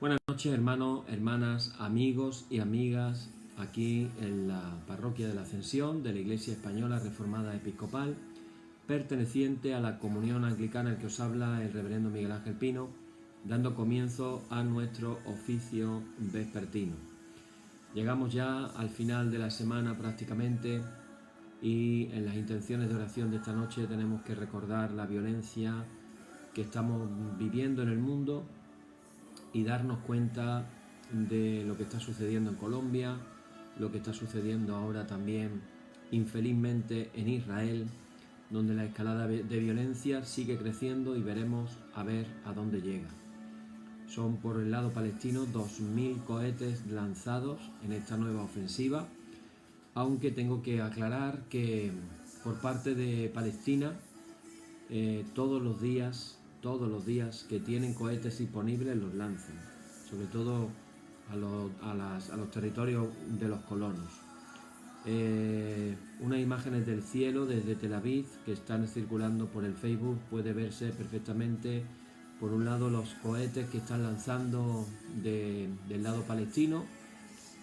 Buenas noches, hermanos, hermanas, amigos y amigas, aquí en la Parroquia de la Ascensión de la Iglesia Española Reformada Episcopal, perteneciente a la Comunión Anglicana, el que os habla el Reverendo Miguel Ángel Pino, dando comienzo a nuestro oficio vespertino. Llegamos ya al final de la semana prácticamente y en las intenciones de oración de esta noche tenemos que recordar la violencia que estamos viviendo en el mundo y darnos cuenta de lo que está sucediendo en Colombia, lo que está sucediendo ahora también infelizmente en Israel, donde la escalada de violencia sigue creciendo y veremos a ver a dónde llega. Son por el lado palestino 2.000 cohetes lanzados en esta nueva ofensiva, aunque tengo que aclarar que por parte de Palestina todos los días que tienen cohetes disponibles los lanzan, sobre todo a los territorios de los colonos. Unas imágenes del cielo desde Tel Aviv que están circulando por el Facebook, puede verse perfectamente por un lado los cohetes que están lanzando del lado palestino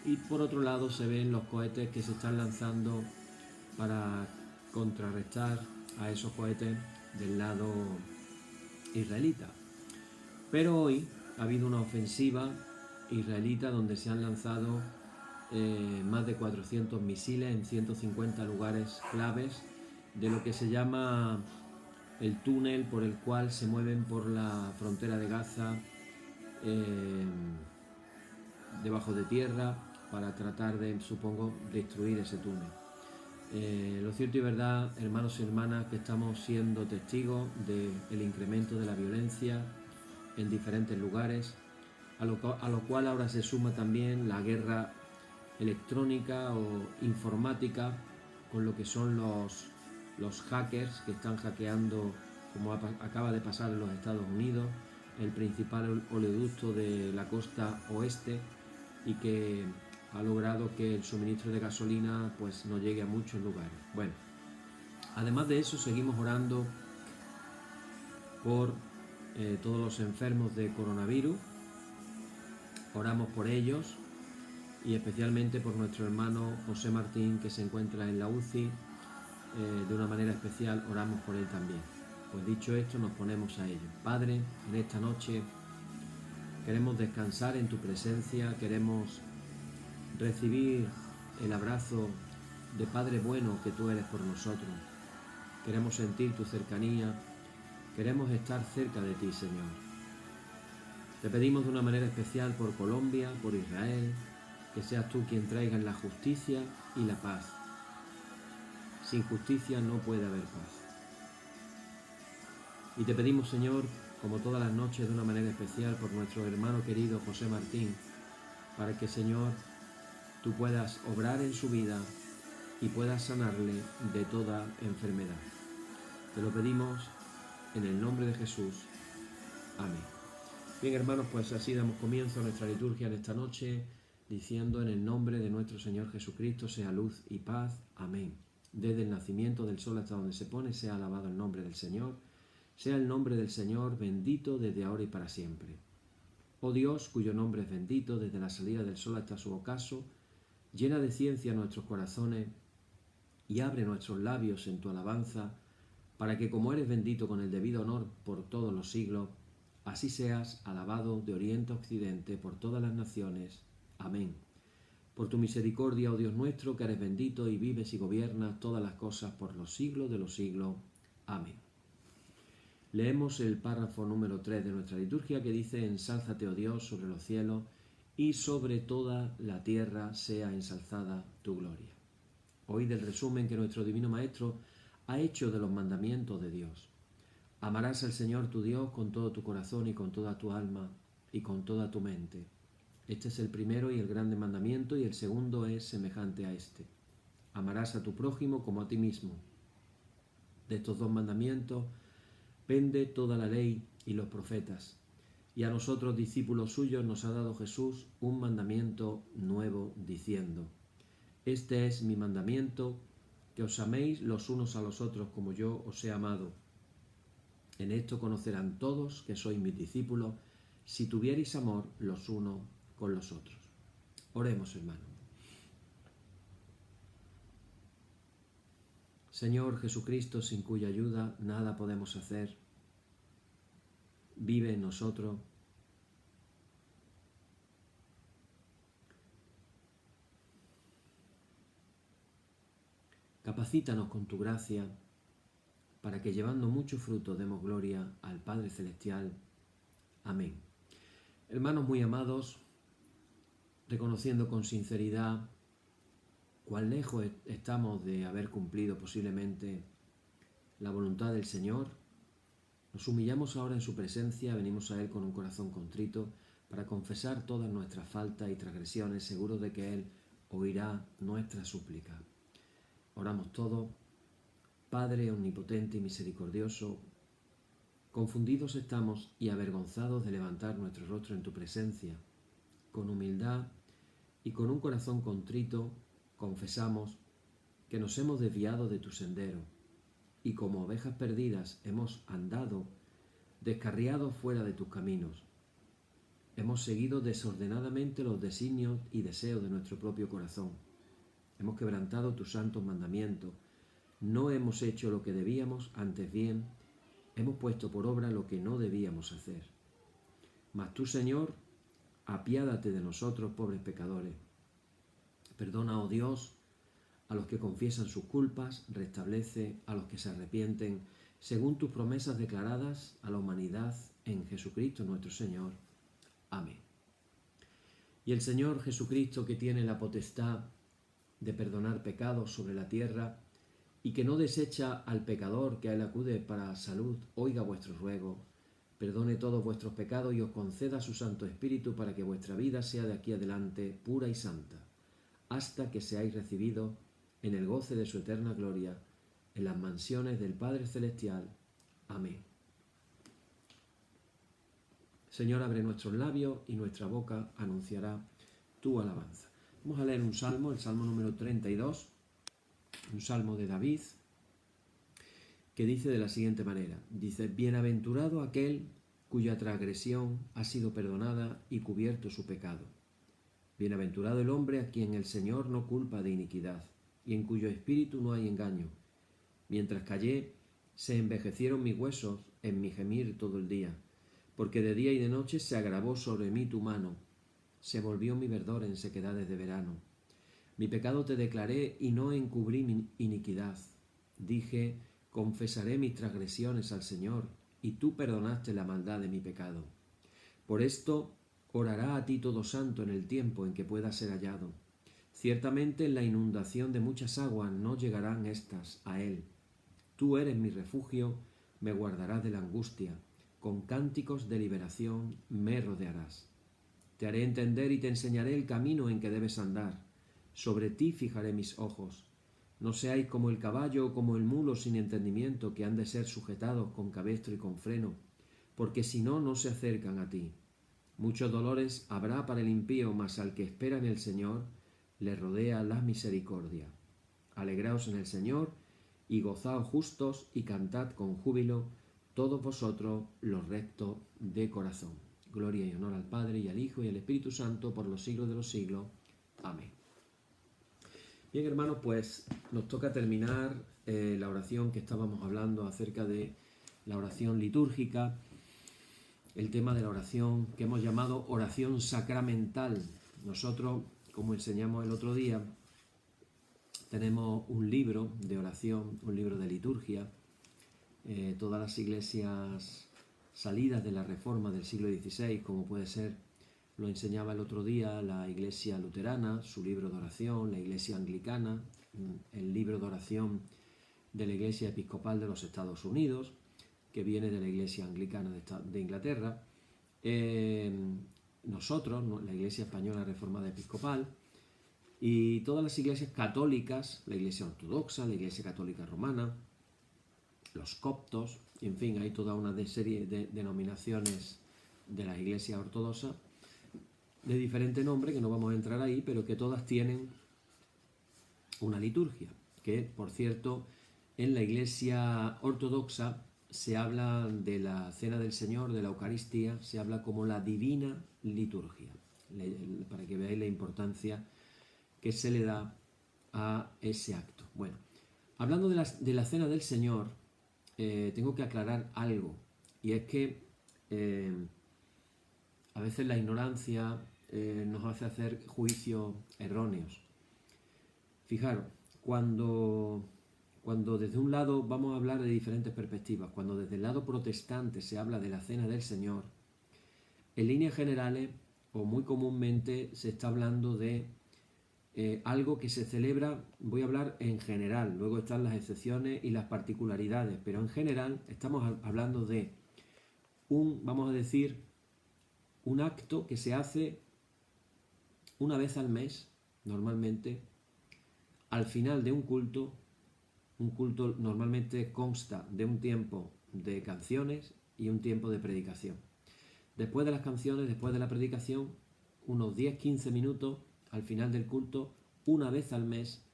y por otro lado se ven los cohetes que se están lanzando para contrarrestar a esos cohetes del lado israelita. Pero hoy ha habido una ofensiva israelita donde se han lanzado más de 400 misiles en 150 lugares claves de lo que se llama el túnel por el cual se mueven por la frontera de Gaza debajo de tierra para tratar de, supongo, destruir ese túnel. Lo cierto y verdad, hermanos y hermanas, que estamos siendo testigos del incremento de la violencia en diferentes lugares, a lo cual ahora se suma también la guerra electrónica o informática con lo que son los hackers que están hackeando, como acaba de pasar en los Estados Unidos, el principal oleoducto de la costa oeste, y que ha logrado que el suministro de gasolina pues no llegue a muchos lugares. Bueno, además de eso seguimos orando por todos los enfermos de coronavirus. Oramos por ellos y especialmente por nuestro hermano José Martín, que se encuentra en la UCI. De una manera especial oramos por él también. Pues dicho esto, nos ponemos a ello. Padre, en esta noche queremos descansar en tu presencia, queremos recibir el abrazo de Padre bueno que tú eres por nosotros. Queremos sentir tu cercanía, queremos estar cerca de ti, Señor. Te pedimos de una manera especial por Colombia, por Israel, que seas tú quien traiga la justicia y la paz. Sin justicia no puede haber paz. Y te pedimos, Señor, como todas las noches, de una manera especial por nuestro hermano querido José Martín, para que, Señor, tú puedas obrar en su vida y puedas sanarle de toda enfermedad. Te lo pedimos en el nombre de Jesús. Amén. Bien, hermanos, pues así damos comienzo a nuestra liturgia en esta noche, diciendo en el nombre de nuestro Señor Jesucristo sea luz y paz. Amén. Desde el nacimiento del sol hasta donde se pone, sea alabado el nombre del Señor. Sea el nombre del Señor bendito desde ahora y para siempre. Oh Dios, cuyo nombre es bendito desde la salida del sol hasta su ocaso, llena de ciencia nuestros corazones y abre nuestros labios en tu alabanza, para que como eres bendito con el debido honor por todos los siglos, así seas alabado de oriente a occidente por todas las naciones. Amén. Por tu misericordia, oh Dios nuestro, que eres bendito y vives y gobiernas todas las cosas por los siglos de los siglos. Amén. Leemos el párrafo número 3 de nuestra liturgia, que dice: Ensálzate, oh Dios, sobre los cielos, y sobre toda la tierra sea ensalzada tu gloria. Oíd el resumen que nuestro Divino Maestro ha hecho de los mandamientos de Dios. Amarás al Señor tu Dios con todo tu corazón y con toda tu alma y con toda tu mente. Este es el primero y el grande mandamiento, y el segundo es semejante a este. Amarás a tu prójimo como a ti mismo. De estos dos mandamientos pende toda la ley y los profetas. Y a nosotros, discípulos suyos, nos ha dado Jesús un mandamiento nuevo, diciendo: Este es mi mandamiento, que os améis los unos a los otros como yo os he amado. En esto conocerán todos que sois mis discípulos, si tuvierais amor los unos con los otros. Oremos, hermanos. Señor Jesucristo, sin cuya ayuda nada podemos hacer, vive en nosotros. Capacítanos con tu gracia para que llevando mucho fruto demos gloria al Padre Celestial. Amén. Hermanos muy amados, reconociendo con sinceridad cuán lejos estamos de haber cumplido posiblemente la voluntad del Señor, nos humillamos ahora en su presencia, venimos a Él con un corazón contrito para confesar todas nuestras faltas y transgresiones, seguros de que Él oirá nuestra súplica. Oramos todos. Padre omnipotente y misericordioso, confundidos estamos y avergonzados de levantar nuestro rostro en tu presencia. Con humildad y con un corazón contrito confesamos que nos hemos desviado de tu sendero y como ovejas perdidas hemos andado descarriados fuera de tus caminos. Hemos seguido desordenadamente los designios y deseos de nuestro propio corazón. Hemos quebrantado tus santos mandamientos. No hemos hecho lo que debíamos, antes bien, hemos puesto por obra lo que no debíamos hacer. Mas tú, Señor, apiádate de nosotros, pobres pecadores. Perdona, oh Dios, a los que confiesan sus culpas, restablece a los que se arrepienten, según tus promesas declaradas a la humanidad en Jesucristo nuestro Señor. Amén. Y el Señor Jesucristo, que tiene la potestad de perdonar pecados sobre la tierra, y que no desecha al pecador que a él acude para salud, oiga vuestros ruegos, perdone todos vuestros pecados y os conceda su Santo Espíritu para que vuestra vida sea de aquí adelante pura y santa, hasta que seáis recibidos en el goce de su eterna gloria, en las mansiones del Padre Celestial. Amén. Señor, abre nuestros labios y nuestra boca anunciará tu alabanza. Vamos a leer un salmo, el salmo número 32, un salmo de David, que dice de la siguiente manera. Dice: bienaventurado aquel cuya transgresión ha sido perdonada y cubierto su pecado. Bienaventurado el hombre a quien el Señor no culpa de iniquidad, y en cuyo espíritu no hay engaño. Mientras callé, se envejecieron mis huesos en mi gemir todo el día, porque de día y de noche se agravó sobre mí tu mano, se volvió mi verdor en sequedades de verano. Mi pecado te declaré y no encubrí mi iniquidad. Dije: confesaré mis transgresiones al Señor, y tú perdonaste la maldad de mi pecado. Por esto orará a ti todo santo en el tiempo en que pueda ser hallado. Ciertamente en la inundación de muchas aguas no llegarán éstas a él. Tú eres mi refugio, me guardarás de la angustia, con cánticos de liberación me rodearás. Te haré entender y te enseñaré el camino en que debes andar. Sobre ti fijaré mis ojos. No seáis como el caballo o como el mulo sin entendimiento, que han de ser sujetados con cabestro y con freno, porque si no, no se acercan a ti. Muchos dolores habrá para el impío, mas al que espera en el Señor le rodea la misericordia. Alegraos en el Señor y gozaos justos y cantad con júbilo todos vosotros los rectos de corazón. Gloria y honor al Padre y al Hijo y al Espíritu Santo por los siglos de los siglos. Amén. Bien, hermanos, pues nos toca terminar la oración que estábamos hablando acerca de la oración litúrgica, el tema de la oración que hemos llamado oración sacramental. Nosotros, como enseñamos el otro día, tenemos un libro de oración, un libro de liturgia. Todas las iglesias salidas de la Reforma del siglo XVI, como puede ser, lo enseñaba el otro día la iglesia luterana, su libro de oración, la iglesia anglicana, el libro de oración de la iglesia episcopal de los Estados Unidos, que viene de la iglesia anglicana de Inglaterra, nosotros, la iglesia española reformada episcopal, y todas las iglesias católicas, la iglesia ortodoxa, la iglesia católica romana, los coptos, en fin, hay toda una serie de denominaciones de las iglesias ortodoxas de diferente nombre, que no vamos a entrar ahí, pero que todas tienen una liturgia, que por cierto en la iglesia ortodoxa se habla de la Cena del Señor, de la Eucaristía, se habla como la divina liturgia, para que veáis la importancia que se le da a ese acto. Bueno, hablando de la Cena del Señor, tengo que aclarar algo, y es que a veces la ignorancia nos hace hacer juicios erróneos. Fijaros, cuando desde un lado vamos a hablar de diferentes perspectivas, cuando desde el lado protestante se habla de la Cena del Señor, en líneas generales o muy comúnmente se está hablando de algo que se celebra, voy a hablar en general, luego están las excepciones y las particularidades, pero en general estamos hablando de vamos a decir, un acto que se hace una vez al mes, normalmente, al final de un culto normalmente consta de un tiempo de canciones y un tiempo de predicación. Después de las canciones, después de la predicación, unos 10-15 minutos al final del culto, una vez al mes,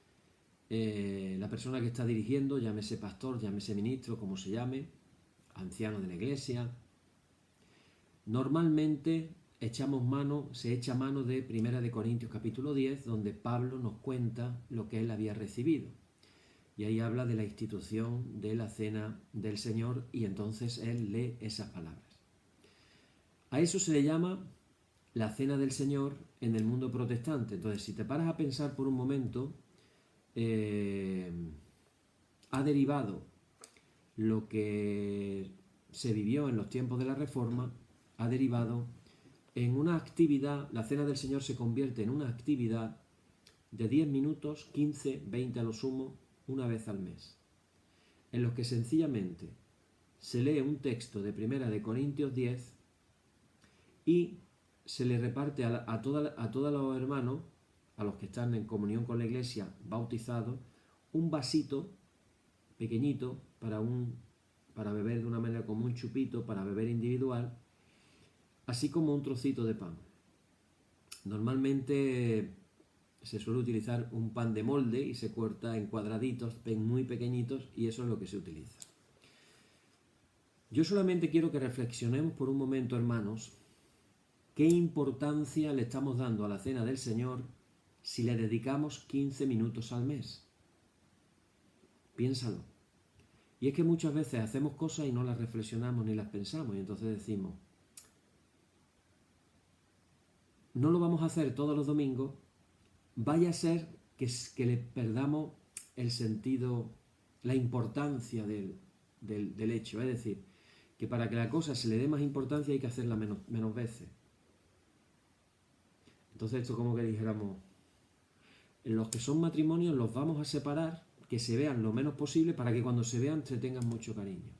la persona que está dirigiendo, llámese pastor, llámese ministro, como se llame, anciano de la iglesia, normalmente se echa mano de 1 Corintios capítulo 10, donde Pablo nos cuenta lo que él había recibido. Y ahí habla de la institución de la Cena del Señor y entonces él lee esas palabras. A eso se le llama la Cena del Señor en el mundo protestante. Entonces, si te paras a pensar por un momento, ha derivado lo que se vivió en los tiempos de la Reforma, ha derivado en una actividad, la Cena del Señor se convierte en una actividad de 10 minutos, 15, 20 a lo sumo, una vez al mes, en los que sencillamente se lee un texto de 1 Corintios 10 y se le reparte a todos los hermanos, a los que están en comunión con la iglesia, bautizados, un vasito pequeñito para beber de una manera como un chupito, para beber individual, así como un trocito de pan. Normalmente se suele utilizar un pan de molde y se corta en cuadraditos muy pequeñitos y eso es lo que se utiliza. Yo solamente quiero que reflexionemos por un momento, hermanos, qué importancia le estamos dando a la Cena del Señor si le dedicamos 15 minutos al mes. Piénsalo. Y es que muchas veces hacemos cosas y no las reflexionamos ni las pensamos y entonces decimos, no lo vamos a hacer todos los domingos, vaya a ser que le perdamos el sentido, la importancia del hecho. Es decir, que para que la cosa se le dé más importancia hay que hacerla menos veces. Entonces esto como que dijéramos, en los que son matrimonios los vamos a separar, que se vean lo menos posible para que cuando se vean se tengan mucho cariño.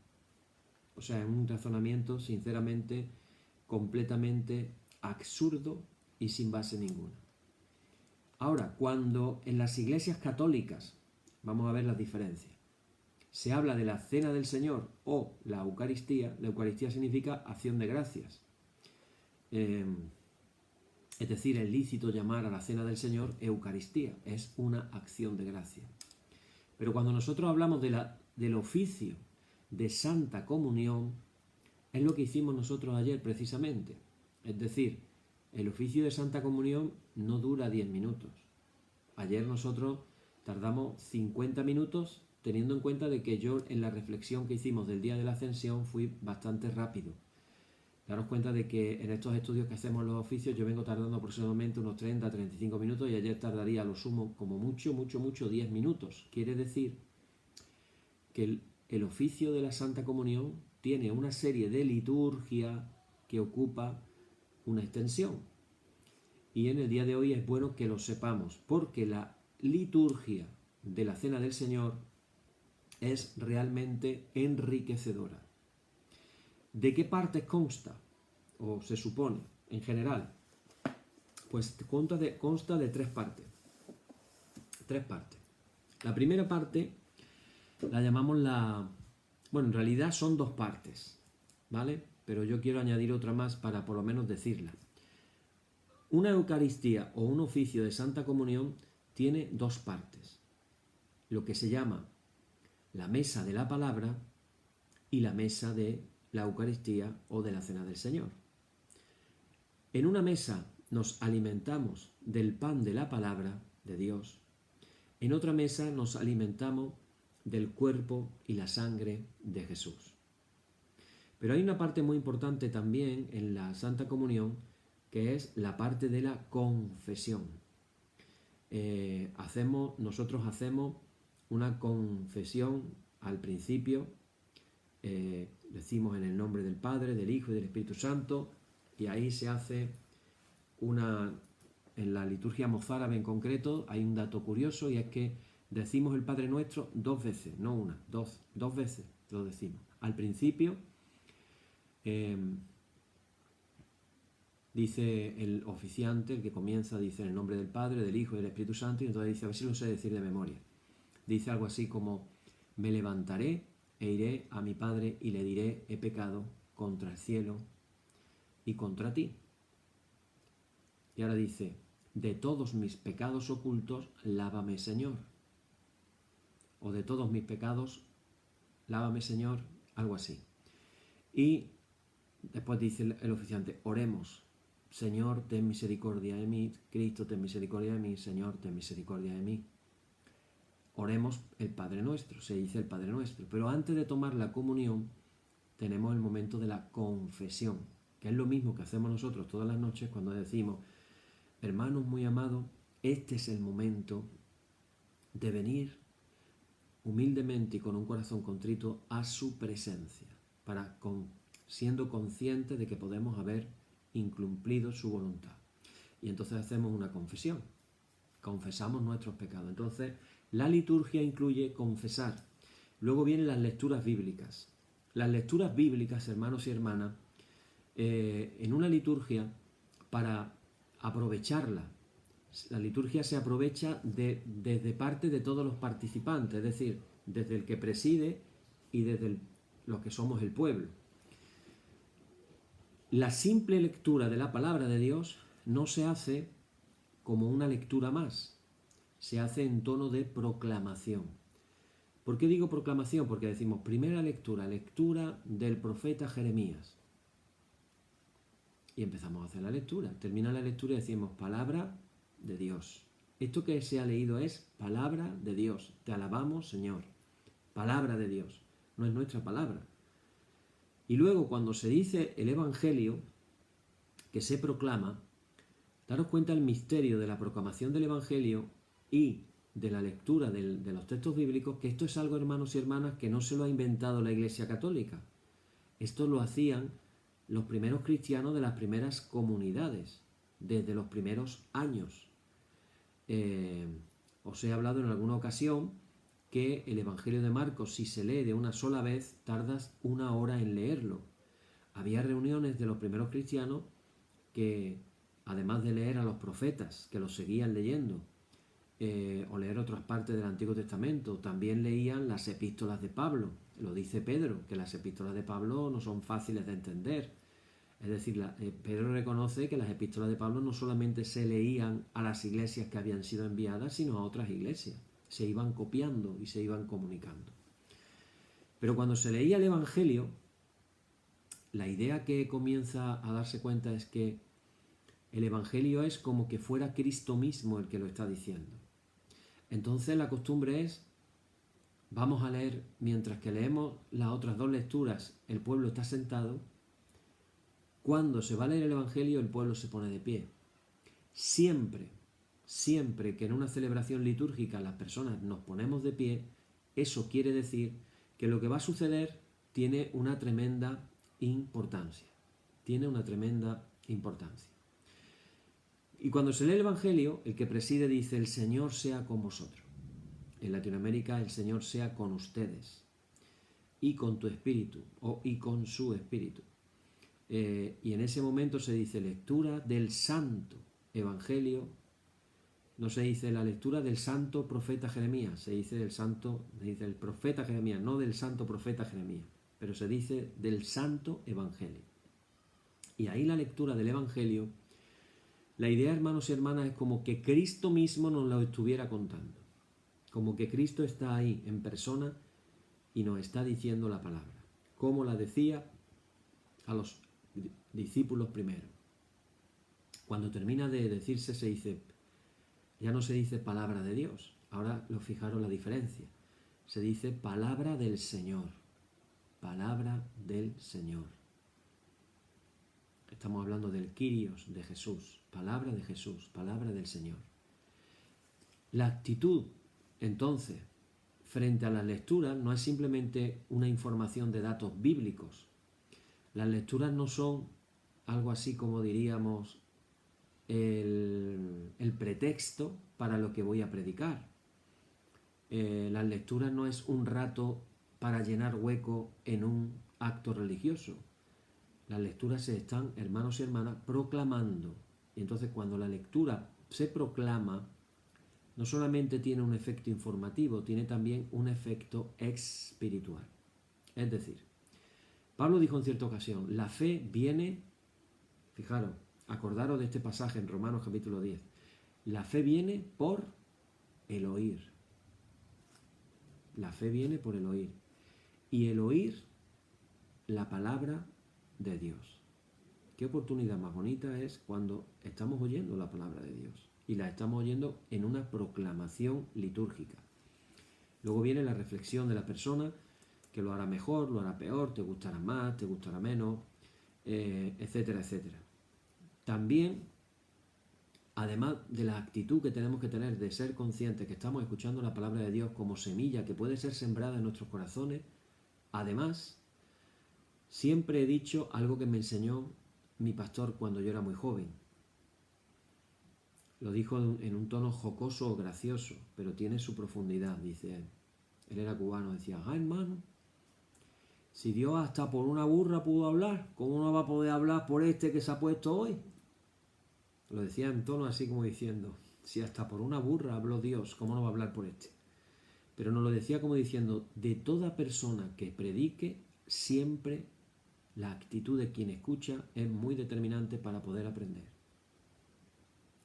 O sea, es un razonamiento sinceramente completamente absurdo y sin base ninguna. Ahora, cuando en las iglesias católicas, vamos a ver las diferencias, se habla de la Cena del Señor o la Eucaristía significa acción de gracias. Es decir, es lícito llamar a la Cena del Señor Eucaristía, es una acción de gracia. Pero cuando nosotros hablamos del oficio de Santa Comunión, es lo que hicimos nosotros ayer precisamente. Es decir, el oficio de Santa Comunión no dura 10 minutos. Ayer nosotros tardamos 50 minutos teniendo en cuenta de que yo en la reflexión que hicimos del día de la Ascensión fui bastante rápido. Daros cuenta de que en estos estudios que hacemos los oficios yo vengo tardando aproximadamente unos 30-35 minutos y ayer tardaría a lo sumo como mucho 10 minutos. Quiere decir que el oficio de la Santa Comunión tiene una serie de liturgia que ocupa una extensión. Y en el día de hoy es bueno que lo sepamos, porque la liturgia de la Cena del Señor es realmente enriquecedora. ¿De qué partes consta? O se supone, en general. Pues consta de 3 partes. 3 partes. La primera parte la llamamos Bueno, en realidad son 2 partes, ¿vale? Pero yo quiero añadir otra más para por lo menos decirla. Una Eucaristía o un oficio de Santa Comunión tiene 2 partes. Lo que se llama la mesa de la palabra y la mesa de la Eucaristía o de la Cena del Señor. En una mesa nos alimentamos del pan de la palabra de Dios. En otra mesa nos alimentamos del cuerpo y la sangre de Jesús. Pero hay una parte muy importante también en la Santa Comunión, que es la parte de la confesión. Nosotros hacemos una confesión al principio, decimos en el nombre del Padre, del Hijo y del Espíritu Santo, y ahí se hace en la liturgia mozárabe en concreto, hay un dato curioso, y es que decimos el Padre Nuestro 2 veces, no una, dos veces lo decimos. Al principio dice el oficiante, el que comienza, dice en el nombre del Padre, del Hijo y del Espíritu Santo, y entonces dice, a ver si lo sé decir de memoria. Dice algo así como, me levantaré e iré a mi Padre y le diré, he pecado contra el cielo y contra ti. Y ahora dice, de todos mis pecados ocultos, lávame, Señor. O de todos mis pecados, lávame, Señor, algo así. Y después dice el oficiante, oremos. Señor, ten misericordia de mí. Cristo, ten misericordia de mí. Señor, ten misericordia de mí. Oremos el Padre Nuestro, se dice el Padre Nuestro. Pero antes de tomar la comunión, tenemos el momento de la confesión, que es lo mismo que hacemos nosotros todas las noches cuando decimos, hermanos muy amados, este es el momento de venir humildemente y con un corazón contrito a su presencia, siendo conscientes de que podemos haber incumplido su voluntad. Y entonces hacemos una confesión, confesamos nuestros pecados. Entonces, la liturgia incluye confesar. Luego vienen las lecturas bíblicas. Las lecturas bíblicas, hermanos y hermanas, en una liturgia, para aprovecharla, la liturgia se aprovecha desde parte de todos los participantes, es decir, desde el que preside y desde los que somos el pueblo. La simple lectura de la palabra de Dios no se hace como una lectura más, se hace en tono de proclamación. ¿Por qué digo proclamación? Porque decimos primera lectura del profeta Jeremías. Y empezamos a hacer la lectura. Termina la lectura y decimos palabra de Dios. Esto que se ha leído es palabra de Dios. Te alabamos, Señor. Palabra de Dios. No es nuestra palabra. Y luego cuando se dice el Evangelio, que se proclama, daros cuenta el misterio de la proclamación del Evangelio y de la lectura de los textos bíblicos, que esto es algo, hermanos y hermanas, que no se lo ha inventado la Iglesia Católica. Esto lo hacían los primeros cristianos de las primeras comunidades, desde los primeros años. Os he hablado en alguna ocasión que el Evangelio de Marcos, si se lee de una sola vez, tardas 1 hora en leerlo. Había reuniones de los primeros cristianos que, además de leer a los profetas, que los seguían leyendo, o leer otras partes del Antiguo Testamento, también leían las epístolas de Pablo. Lo dice Pedro, que las epístolas de Pablo no son fáciles de entender. Es decir, Pedro reconoce que las epístolas de Pablo no solamente se leían a las iglesias que habían sido enviadas, sino a otras iglesias. Se iban copiando y se iban comunicando. Pero cuando se leía el Evangelio, la idea que comienza a darse cuenta es que el Evangelio es como que fuera Cristo mismo el que lo está diciendo. Entonces la costumbre es, vamos a leer, mientras que leemos las otras 2 lecturas, el pueblo está sentado. Cuando se va a leer el Evangelio, el pueblo se pone de pie. Siempre que en una celebración litúrgica las personas nos ponemos de pie, eso quiere decir que lo que va a suceder tiene una tremenda importancia. Tiene una tremenda importancia. Y cuando se lee el Evangelio, el que preside dice, el Señor sea con vosotros. En Latinoamérica, el Señor sea con ustedes. Y con tu espíritu, y con su espíritu. Y en ese momento se dice lectura del Santo Evangelio. No se dice la lectura del santo profeta Jeremías, se dice del profeta Jeremías, no del santo profeta Jeremías, pero se dice del Santo Evangelio. Y ahí la lectura del Evangelio, la idea, hermanos y hermanas, es como que Cristo mismo nos lo estuviera contando. Como que Cristo está ahí en persona y nos está diciendo la palabra. como la decía a los discípulos primero. Cuando termina de decirse, se dice, ya no se dice palabra de Dios, ahora lo fijaron la diferencia, se dice palabra del Señor, palabra del Señor. Estamos hablando del Kyrios, de Jesús, palabra de Jesús, palabra del Señor. La actitud, entonces, frente a las lecturas no es simplemente una información de datos bíblicos. Las lecturas no son algo así como diríamos el pretexto para lo que voy a predicar. Las lecturas no es un rato para llenar hueco en un acto religioso. Las lecturas se están, hermanos y hermanas, proclamando. Y entonces cuando la lectura se proclama, no solamente tiene un efecto informativo, tiene también un efecto espiritual. Es decir, Pablo dijo en cierta ocasión, la fe viene, fijaros, acordaros de este pasaje en Romanos capítulo 10, la fe viene por el oír. La fe viene por el oír. Y el oír la palabra de Dios. Qué oportunidad más bonita es cuando estamos oyendo la palabra de Dios y la estamos oyendo en una proclamación litúrgica. Luego viene la reflexión de la persona, que lo hará mejor, lo hará peor, te gustará más, te gustará menos, etcétera, etcétera. También, además de la actitud que tenemos que tener de ser conscientes que estamos escuchando la palabra de Dios como semilla que puede ser sembrada en nuestros corazones, además, siempre he dicho algo que me enseñó mi pastor cuando yo era muy joven. Lo dijo en un tono jocoso o gracioso, pero tiene su profundidad, dice él. Él era cubano, decía, hermano, si Dios hasta por una burra pudo hablar, ¿cómo no va a poder hablar por este que se ha puesto hoy? Lo decía en tono así como diciendo, si hasta por una burra habló Dios, ¿cómo no va a hablar por este? Pero nos lo decía como diciendo, de toda persona que predique, siempre la actitud de quien escucha es muy determinante para poder aprender.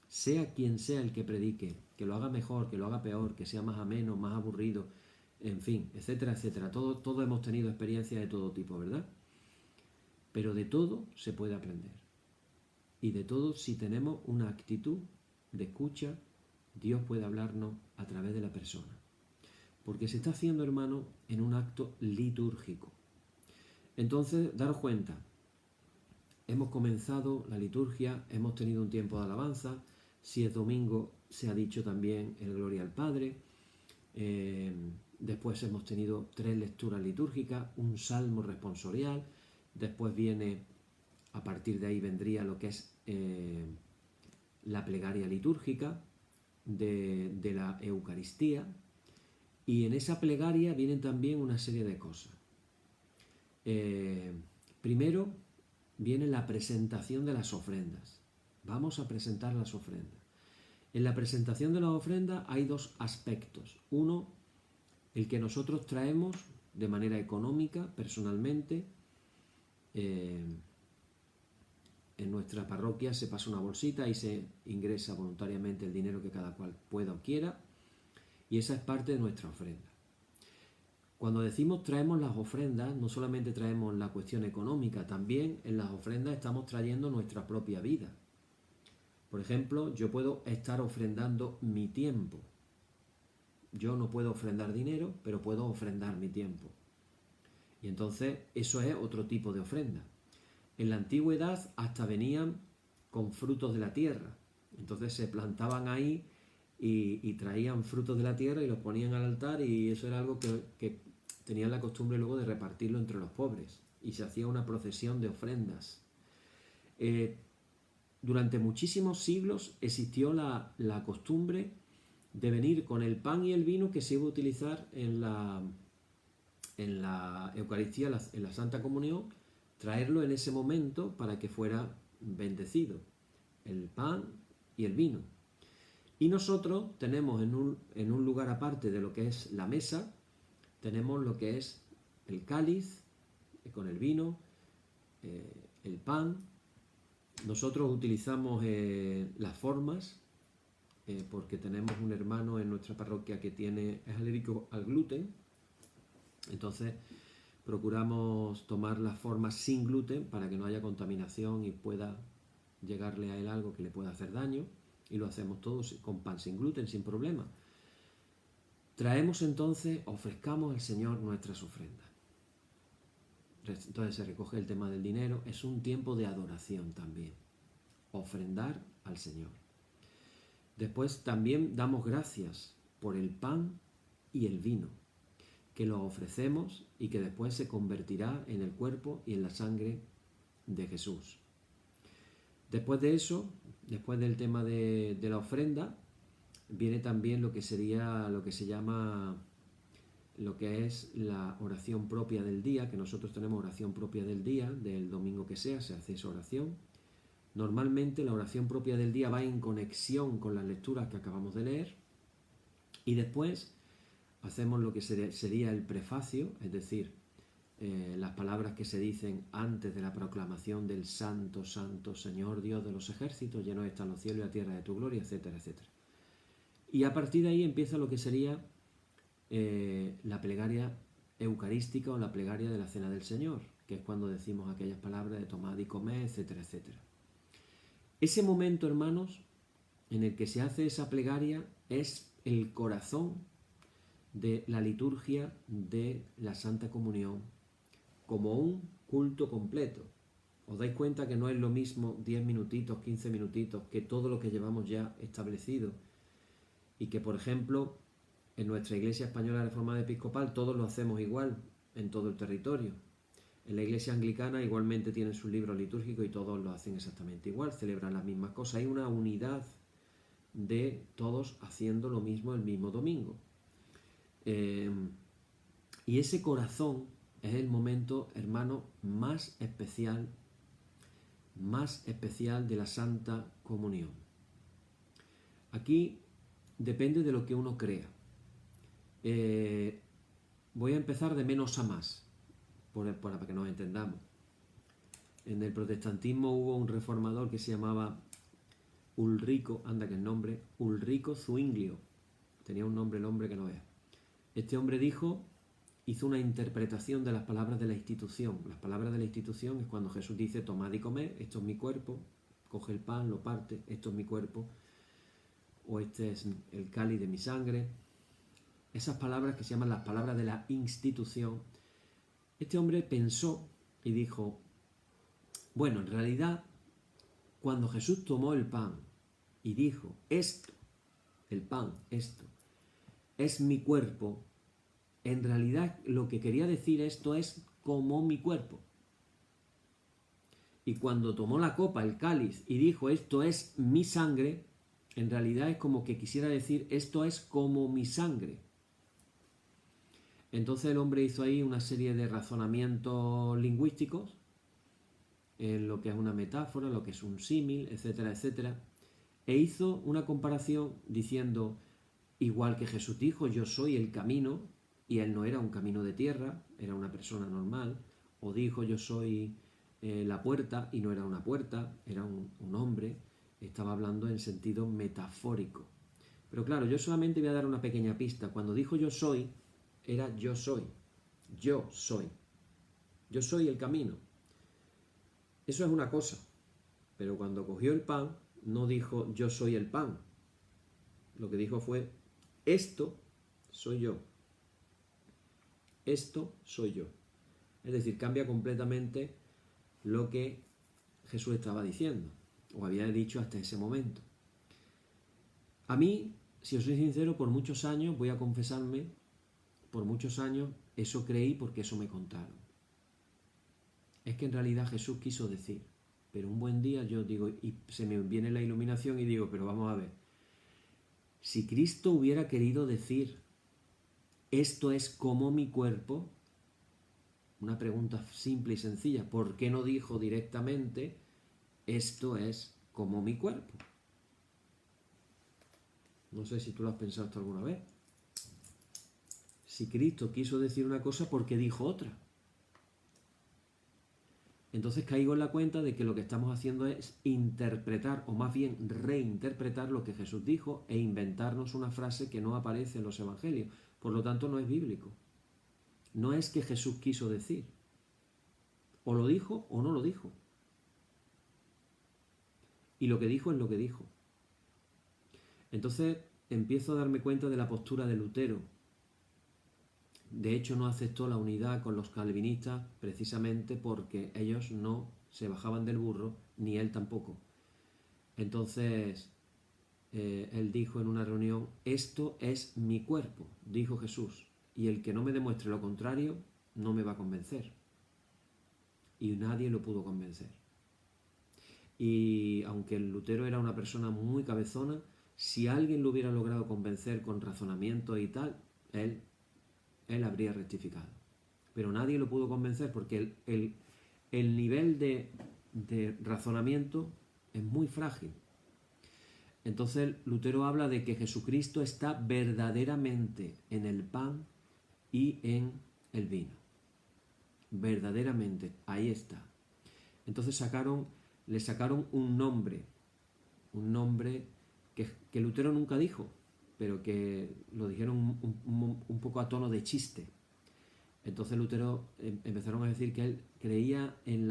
Sea quien sea el que predique, que lo haga mejor, que lo haga peor, que sea más ameno, más aburrido, en fin, etcétera, etcétera. Todos hemos tenido experiencias de todo tipo, ¿verdad? Pero de todo se puede aprender. Y de todo, si tenemos una actitud de escucha, Dios puede hablarnos a través de la persona. Porque se está haciendo, hermano, en un acto litúrgico. Entonces, daros cuenta, hemos comenzado la liturgia, hemos tenido un tiempo de alabanza, si es domingo se ha dicho también el Gloria al Padre, después hemos tenido 3 lecturas litúrgicas, un salmo responsorial, después viene, a partir de ahí vendría lo que es la plegaria litúrgica de la Eucaristía, y en esa plegaria vienen también una serie de cosas. Primero viene la presentación de las ofrendas. Vamos a presentar las ofrendas. En la presentación de las ofrendas hay 2 aspectos. Uno, el que nosotros traemos de manera económica, personalmente. En nuestra parroquia se pasa una bolsita y se ingresa voluntariamente el dinero que cada cual pueda o quiera. Y esa es parte de nuestra ofrenda. Cuando decimos traemos las ofrendas, no solamente traemos la cuestión económica, también en las ofrendas estamos trayendo nuestra propia vida. Por ejemplo, yo puedo estar ofrendando mi tiempo. Yo no puedo ofrendar dinero, pero puedo ofrendar mi tiempo. Y entonces eso es otro tipo de ofrenda. En la antigüedad hasta venían con frutos de la tierra. Entonces se plantaban ahí y traían frutos de la tierra y los ponían al altar, y eso era algo que tenían la costumbre luego de repartirlo entre los pobres. Y se hacía una procesión de ofrendas. Durante muchísimos siglos existió la costumbre de venir con el pan y el vino que se iba a utilizar en la Eucaristía, en la Santa Comunión, traerlo en ese momento para que fuera bendecido, el pan y el vino. Y nosotros tenemos en un lugar aparte de lo que es la mesa, tenemos lo que es el cáliz con el vino, el pan. Nosotros utilizamos las formas, porque tenemos un hermano en nuestra parroquia que es alérgico al gluten. Entonces, procuramos tomar las formas sin gluten para que no haya contaminación y pueda llegarle a él algo que le pueda hacer daño, y lo hacemos todos con pan sin gluten, sin problema. Traemos entonces, ofrezcamos al Señor nuestras ofrendas. Entonces se recoge el tema del dinero, es un tiempo de adoración también, ofrendar al Señor. Después también damos gracias por el pan y el vino, que lo ofrecemos y que después se convertirá en el cuerpo y en la sangre de Jesús. Después de eso, después del tema de la ofrenda, viene también lo que sería, lo que se llama, lo que es la oración propia del día, que nosotros tenemos oración propia del día, del domingo que sea, se hace esa oración. Normalmente la oración propia del día va en conexión con las lecturas que acabamos de leer, y después hacemos lo que sería el prefacio, es decir, las palabras que se dicen antes de la proclamación del Santo, Santo, Señor Dios de los ejércitos, llenos están los cielos y la tierra de tu gloria, etcétera, etcétera. Y a partir de ahí empieza lo que sería la plegaria eucarística o la plegaria de la Cena del Señor, que es cuando decimos aquellas palabras de tomad y comed, etcétera, etcétera. Ese momento, hermanos, en el que se hace esa plegaria es el corazón de la liturgia de la Santa Comunión, como un culto completo. ¿Os dais cuenta que no es lo mismo 10 minutitos, 15 minutitos, que todo lo que llevamos ya establecido? Y que, por ejemplo, en nuestra Iglesia Española Reformada Episcopal todos lo hacemos igual en todo el territorio. En la Iglesia Anglicana igualmente tienen sus libros litúrgicos y todos lo hacen exactamente igual, celebran las mismas cosas. Hay una unidad de todos haciendo lo mismo el mismo domingo. Y ese corazón es el momento, hermano, más especial de la Santa Comunión. Aquí depende de lo que uno crea. Voy a empezar de menos a más, para que nos entendamos. En el protestantismo hubo un reformador que se llamaba Ulrico, anda que el nombre, Ulrico Zwinglio. Tenía un nombre el hombre que no vea. Este hombre hizo una interpretación de las palabras de la institución. Las palabras de la institución es cuando Jesús dice, tomad y comed, esto es mi cuerpo, coge el pan, lo parte, esto es mi cuerpo, o este es el cáliz de mi sangre. Esas palabras que se llaman las palabras de la institución. Este hombre pensó y dijo, bueno, en realidad, cuando Jesús tomó el pan y dijo, esto, el pan, esto, es mi cuerpo, en realidad lo que quería decir esto es como mi cuerpo. Y cuando tomó la copa, el cáliz, y dijo esto es mi sangre, en realidad es como que quisiera decir esto es como mi sangre. Entonces el hombre hizo ahí una serie de razonamientos lingüísticos, en lo que es una metáfora, lo que es un símil, etcétera, etcétera, e hizo una comparación diciendo, igual que Jesús dijo, yo soy el camino, y él no era un camino de tierra, era una persona normal, o dijo yo soy la puerta, y no era una puerta, era un hombre, estaba hablando en sentido metafórico. Pero claro, yo solamente voy a dar una pequeña pista. Cuando dijo yo soy, era yo soy, yo soy el camino. Eso es una cosa, pero cuando cogió el pan, no dijo yo soy el pan. Lo que dijo fue, esto soy yo. Esto soy yo. Es decir, cambia completamente lo que Jesús estaba diciendo, o había dicho hasta ese momento. A mí, si os soy sincero, por muchos años, voy a confesarme, por muchos años, eso creí porque eso me contaron. Es que en realidad Jesús quiso decir, pero un buen día yo digo, y se me viene la iluminación y digo, pero vamos a ver, si Cristo hubiera querido decir, esto es como mi cuerpo, una pregunta simple y sencilla, ¿por qué no dijo directamente, esto es como mi cuerpo? No sé si tú lo has pensado esto alguna vez. Si Cristo quiso decir una cosa, ¿por qué dijo otra? Entonces caigo en la cuenta de que lo que estamos haciendo es interpretar, o más bien reinterpretar lo que Jesús dijo e inventarnos una frase que no aparece en los evangelios. Por lo tanto, no es bíblico. no es que Jesús quiso decir. O lo dijo o no lo dijo. Y lo que dijo es lo que dijo. Entonces empiezo a darme cuenta de la postura de Lutero. De hecho, no aceptó la unidad con los calvinistas precisamente porque ellos no se bajaban del burro, ni él tampoco. Entonces, él dijo en una reunión, esto es mi cuerpo, dijo Jesús, y el que no me demuestre lo contrario no me va a convencer. Y nadie lo pudo convencer. Y aunque el Lutero era una persona muy cabezona, si alguien lo hubiera logrado convencer con razonamiento y tal, él habría rectificado. Pero nadie lo pudo convencer porque el nivel de razonamiento es muy frágil. Entonces Lutero habla de que Jesucristo está verdaderamente en el pan y en el vino. Verdaderamente, ahí está. Entonces le sacaron un nombre que Lutero nunca dijo, pero que lo dijeron un poco a tono de chiste. Entonces Lutero empezaron a decir que él creía en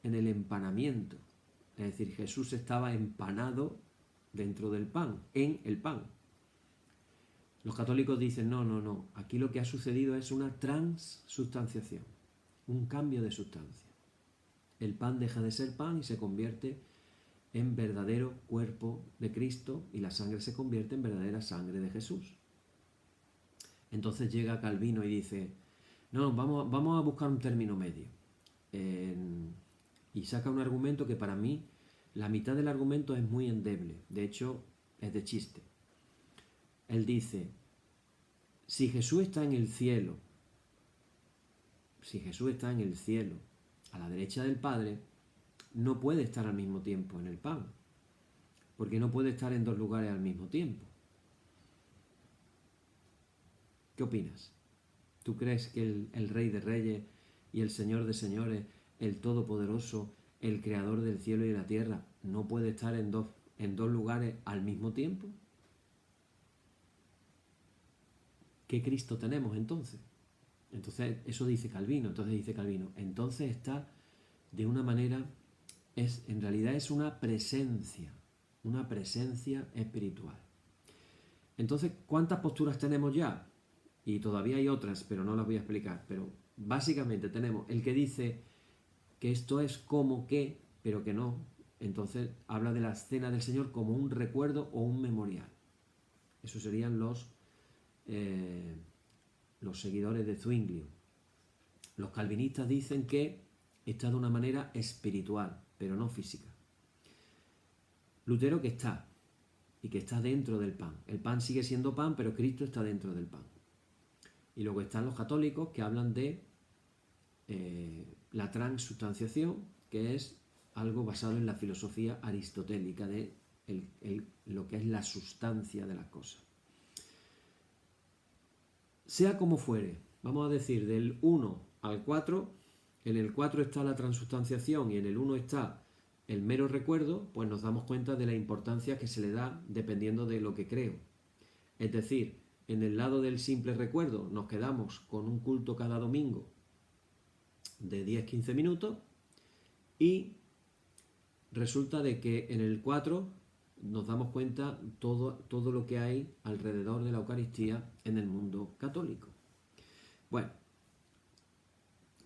el empanamiento. Es decir, Jesús estaba empanado dentro del pan, en el pan. Los católicos dicen, no, aquí lo que ha sucedido es una transubstanciación, un cambio de sustancia. El pan deja de ser pan y se convierte en verdadero cuerpo de Cristo y la sangre se convierte en verdadera sangre de Jesús. Entonces llega Calvino y dice, no, vamos a buscar un término medio. Y saca un argumento que para mí, la mitad del argumento es muy endeble, de hecho es de chiste. Él dice, si Jesús está en el cielo, a la derecha del Padre, no puede estar al mismo tiempo en el pan, porque no puede estar en dos lugares al mismo tiempo. ¿Qué opinas? ¿Tú crees que el Rey de Reyes y el Señor de Señores, el Todopoderoso, el Creador del cielo y de la tierra, no puede estar en dos lugares al mismo tiempo? ¿Qué Cristo tenemos entonces? Entonces, eso dice Calvino. Entonces está de una manera, en realidad es una presencia espiritual. Entonces, ¿cuántas posturas tenemos ya? Y todavía hay otras, pero no las voy a explicar. Pero básicamente tenemos el que dice que esto es como que, pero que no. Entonces habla de la cena del Señor como un recuerdo o un memorial. Esos serían los seguidores de Zwinglio. Los calvinistas dicen que está de una manera espiritual, pero no física. Lutero que está, y que está dentro del pan. El pan sigue siendo pan, pero Cristo está dentro del pan. Y luego están los católicos que hablan de la transubstanciación, que es algo basado en la filosofía aristotélica de lo que es la sustancia de las cosas. Sea como fuere, vamos a decir del 1 al 4, en el 4 está la transubstanciación y en el 1 está el mero recuerdo, pues nos damos cuenta de la importancia que se le da dependiendo de lo que creo. Es decir, en el lado del simple recuerdo nos quedamos con un culto cada domingo de 10-15 minutos y resulta de que en el 4 nos damos cuenta todo lo que hay alrededor de la Eucaristía en el mundo católico. Bueno,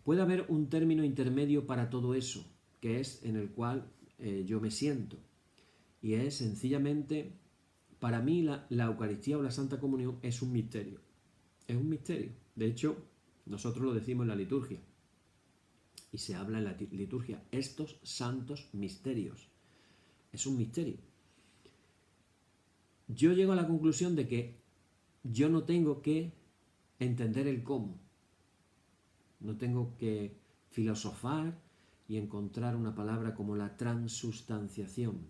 puede haber un término intermedio para todo eso, que es en el cual yo me siento, y es sencillamente, para mí la Eucaristía o la Santa Comunión es un misterio. Es un misterio. De hecho, nosotros lo decimos en la liturgia. Y se habla en la liturgia. Estos santos misterios. Es un misterio. Yo llego a la conclusión de que yo no tengo que entender el cómo. No tengo que filosofar y encontrar una palabra como la transubstanciación.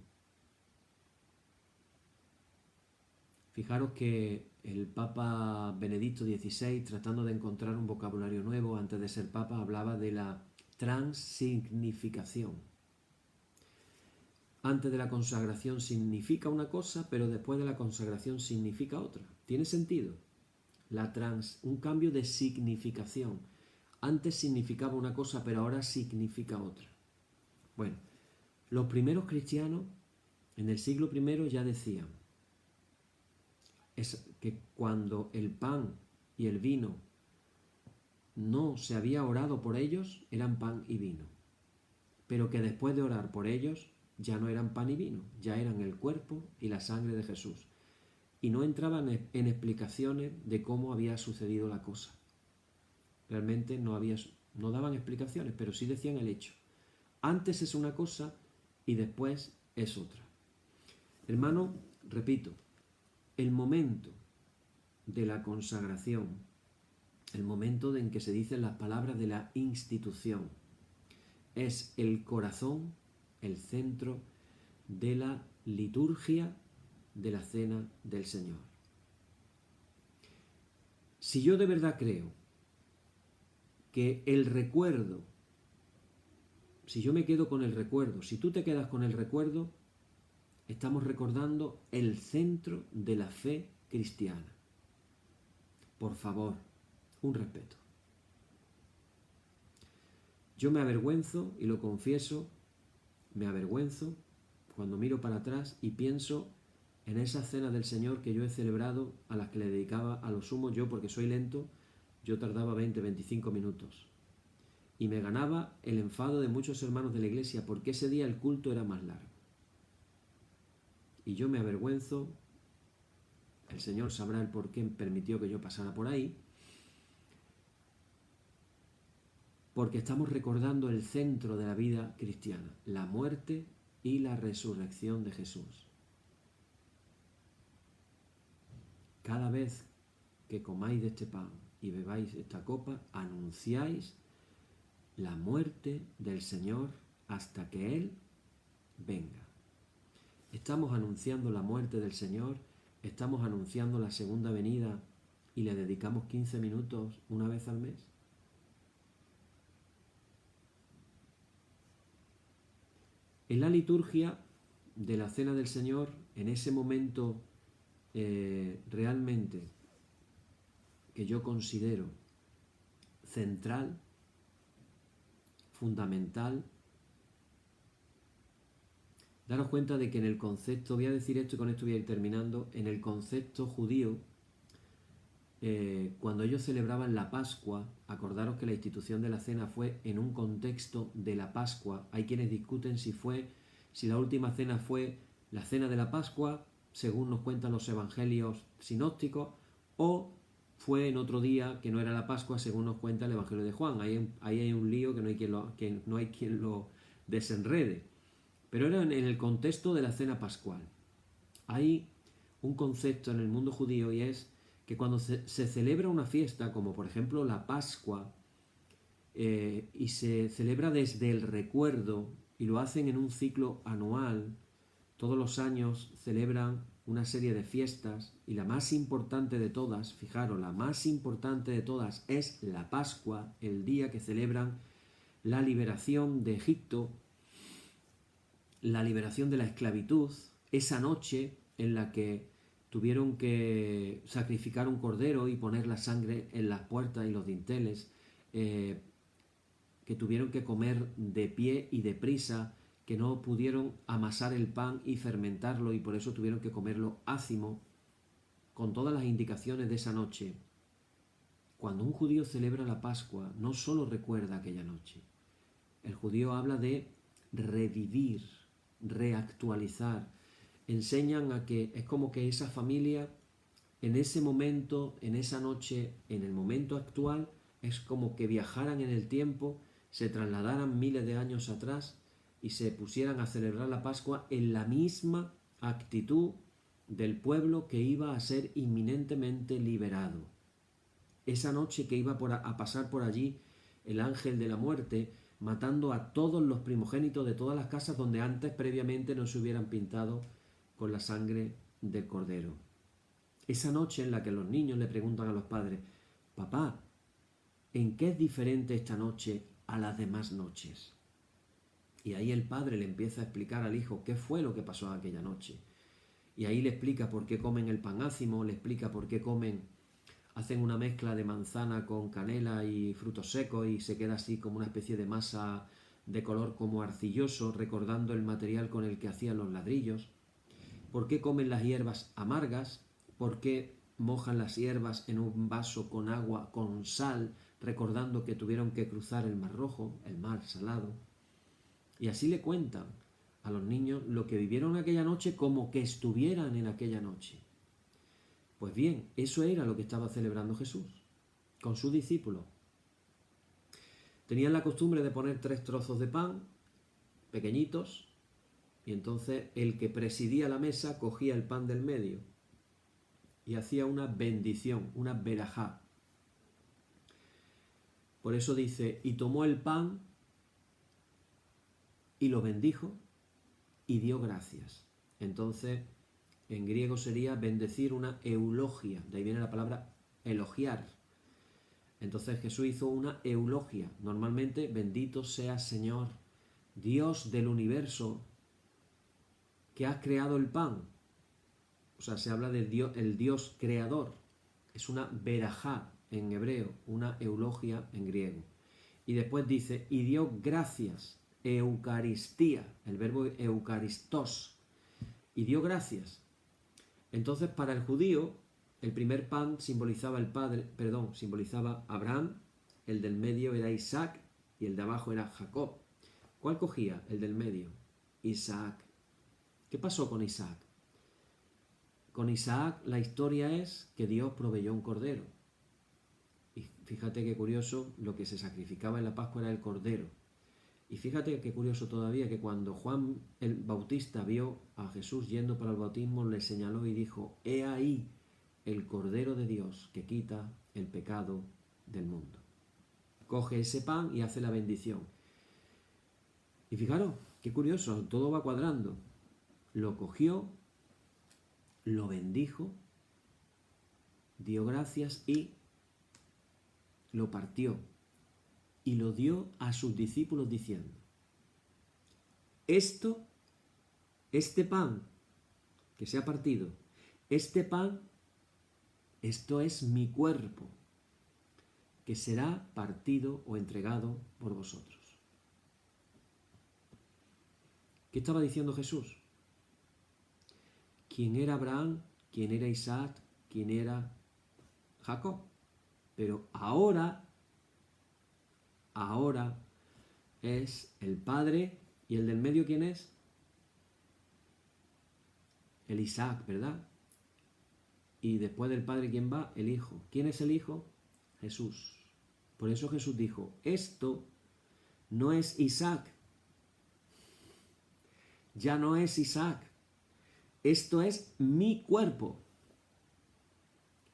Fijaros que el Papa Benedicto XVI, tratando de encontrar un vocabulario nuevo antes de ser Papa, hablaba de la transignificación. Antes de la consagración significa una cosa, pero después de la consagración significa otra. ¿Tiene sentido? un cambio de significación. Antes significaba una cosa, pero ahora significa otra. Bueno, los primeros cristianos en el siglo I ya decían que cuando el pan y el vino no se había orado por ellos, eran pan y vino. Pero que después de orar por ellos, ya no eran pan y vino, ya eran el cuerpo y la sangre de Jesús. Y no entraban en explicaciones de cómo había sucedido la cosa. Realmente no daban explicaciones, pero sí decían el hecho. Antes es una cosa y después es otra. Hermano, repito, el momento de la consagración, el momento en que se dicen las palabras de la institución, es el corazón, el centro de la liturgia de la cena del Señor. Si yo de verdad creo que el recuerdo, si yo me quedo con el recuerdo, si tú te quedas con el recuerdo, estamos recordando el centro de la fe cristiana. Por favor, un respeto. Yo me avergüenzo, y lo confieso, me avergüenzo cuando miro para atrás y pienso en esas cenas del Señor que yo he celebrado, a las que le dedicaba a lo sumo yo, porque soy lento, yo tardaba 20-25 minutos. Y me ganaba el enfado de muchos hermanos de la iglesia, porque ese día el culto era más largo. Y yo me avergüenzo, el Señor sabrá el por qué permitió que yo pasara por ahí, porque estamos recordando el centro de la vida cristiana, la muerte y la resurrección de Jesús. Cada vez que comáis de este pan y bebáis esta copa, anunciáis la muerte del Señor hasta que Él venga. Estamos anunciando la muerte del Señor, estamos anunciando la segunda venida y le dedicamos 15 minutos una vez al mes. En la liturgia de la Cena del Señor, en ese momento realmente que yo considero central, fundamental, daros cuenta de que en el concepto, voy a decir esto y con esto voy a ir terminando, en el concepto judío, cuando ellos celebraban la Pascua, acordaros que la institución de la cena fue en un contexto de la Pascua. Hay quienes discuten si la última cena fue la cena de la Pascua, según nos cuentan los evangelios sinópticos, o fue en otro día que no era la Pascua, según nos cuenta el Evangelio de Juan. Ahí hay un lío que no hay quien lo desenrede. Pero era en el contexto de la cena pascual. Hay un concepto en el mundo judío, y es que cuando se celebra una fiesta, como por ejemplo la Pascua, y se celebra desde el recuerdo, y lo hacen en un ciclo anual, todos los años celebran una serie de fiestas, y la más importante de todas, fijaros, la más importante de todas es la Pascua, el día que celebran la liberación de Egipto, la liberación de la esclavitud, esa noche en la que tuvieron que sacrificar un cordero y poner la sangre en las puertas y los dinteles, que tuvieron que comer de pie y deprisa, que no pudieron amasar el pan y fermentarlo y por eso tuvieron que comerlo ácimo, con todas las indicaciones de esa noche. Cuando un judío celebra la Pascua, no solo recuerda aquella noche. El judío habla de revivir, reactualizar. Enseñan a que es como que esa familia, en ese momento, en esa noche, en el momento actual, es como que viajaran en el tiempo, se trasladaran miles de años atrás y se pusieran a celebrar la Pascua en la misma actitud del pueblo que iba a ser inminentemente liberado. Esa noche que iba a pasar por allí el ángel de la muerte, matando a todos los primogénitos de todas las casas donde antes previamente no se hubieran pintado con la sangre del cordero. Esa noche en la que los niños le preguntan a los padres: papá, ¿en qué es diferente esta noche a las demás noches? Y ahí el padre le empieza a explicar al hijo qué fue lo que pasó aquella noche. Y ahí le explica por qué comen el pan ácimo, le explica por qué comen hacen una mezcla de manzana con canela y frutos secos y se queda así como una especie de masa de color como arcilloso, recordando el material con el que hacían los ladrillos. ¿Por qué comen las hierbas amargas? ¿Por qué mojan las hierbas en un vaso con agua, con sal, recordando que tuvieron que cruzar el Mar Rojo, el mar salado? Y así le cuentan a los niños lo que vivieron aquella noche como que estuvieran en aquella noche. Pues bien, eso era lo que estaba celebrando Jesús con sus discípulos. Tenían la costumbre de poner 3 trozos de pan pequeñitos y entonces el que presidía la mesa cogía el pan del medio y hacía una bendición, una verajá. Por eso dice, y tomó el pan y lo bendijo y dio gracias. Entonces, en griego sería bendecir, una eulogia, de ahí viene la palabra elogiar. Entonces Jesús hizo una eulogia. Normalmente, bendito seas Señor, Dios del universo, que has creado el pan. O sea, se habla del Dios, el Dios creador. Es una verajá en hebreo, una eulogia en griego. Y después dice, y dio gracias, eucaristía, el verbo eucaristos, y dio gracias. Entonces, para el judío, el primer pan simbolizaba simbolizaba Abraham, el del medio era Isaac y el de abajo era Jacob. ¿Cuál cogía? El del medio, Isaac. ¿Qué pasó con Isaac? Con Isaac la historia es que Dios proveyó un cordero. Y fíjate qué curioso, lo que se sacrificaba en la Pascua era el cordero. Y fíjate qué curioso todavía que cuando Juan el Bautista vio a Jesús yendo para el bautismo, le señaló y dijo, he ahí el Cordero de Dios que quita el pecado del mundo. Coge ese pan y hace la bendición. Y fijaros, qué curioso, todo va cuadrando. Lo cogió, lo bendijo, dio gracias y lo partió. Y lo dio a sus discípulos diciendo, este pan que se ha partido, este pan, esto es mi cuerpo, que será partido o entregado por vosotros. ¿Qué estaba diciendo Jesús? ¿Quién era Abraham? ¿Quién era Isaac? ¿Quién era Jacob? Pero ahora es el Padre, y el del medio, ¿quién es? El Isaac, ¿verdad? Y después del Padre, ¿quién va? El Hijo. ¿Quién es el Hijo? Jesús. Por eso Jesús dijo, esto no es Isaac. Ya no es Isaac. Esto es mi cuerpo,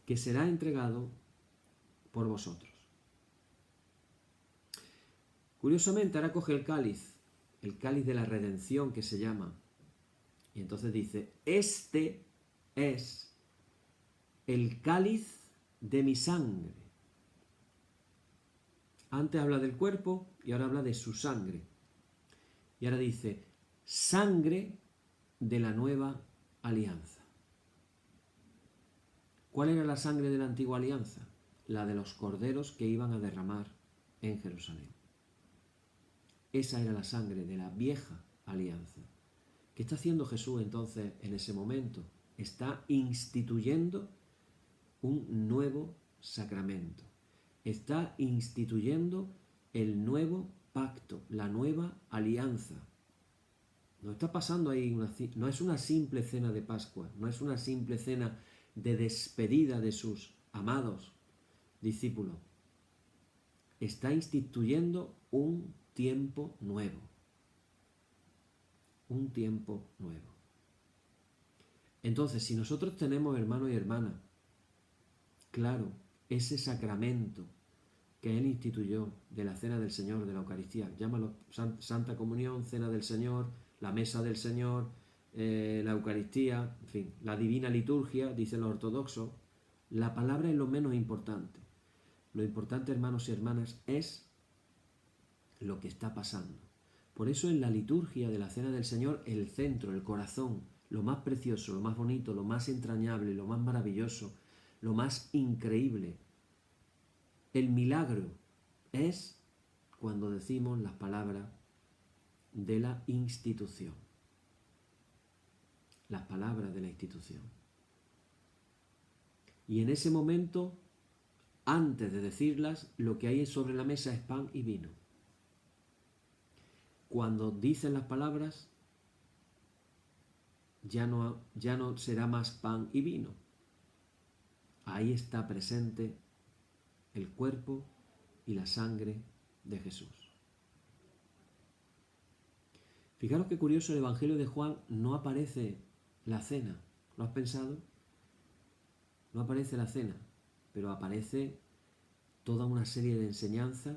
que será entregado por vosotros. Curiosamente, ahora coge el cáliz de la redención que se llama. Y entonces dice, este es el cáliz de mi sangre. Antes habla del cuerpo y ahora habla de su sangre. Y ahora dice, sangre de la nueva alianza. ¿Cuál era la sangre de la antigua alianza? La de los corderos que iban a derramar en Jerusalén. Esa era la sangre de la vieja alianza. ¿Qué está haciendo Jesús entonces en ese momento? Está instituyendo un nuevo sacramento. Está instituyendo el nuevo pacto, la nueva alianza. No está pasando ahí, no es una simple cena de Pascua, no es una simple cena de despedida de sus amados discípulos. Está instituyendo un tiempo nuevo. Un tiempo nuevo. Entonces, si nosotros tenemos, hermanos y hermanas, claro, ese sacramento que Él instituyó de la Cena del Señor, de la Eucaristía, llámalo Santa Comunión, Cena del Señor, la Mesa del Señor, la Eucaristía, en fin, la Divina Liturgia, dicen los ortodoxos, la palabra es lo menos importante. Lo importante, hermanos y hermanas, es lo que está pasando. Por eso en la liturgia de la Cena del Señor, el centro, el corazón, lo más precioso, lo más bonito, lo más entrañable, lo más maravilloso, lo más increíble, el milagro, es cuando decimos las palabras de la institución. Las palabras de la institución. Y en ese momento, antes de decirlas, lo que hay sobre la mesa es pan y vino. Cuando dicen las palabras, ya no será más pan y vino. Ahí está presente el cuerpo y la sangre de Jesús. Fijaros qué curioso, el Evangelio de Juan no aparece la cena. ¿Lo has pensado? No aparece la cena, pero aparece toda una serie de enseñanzas,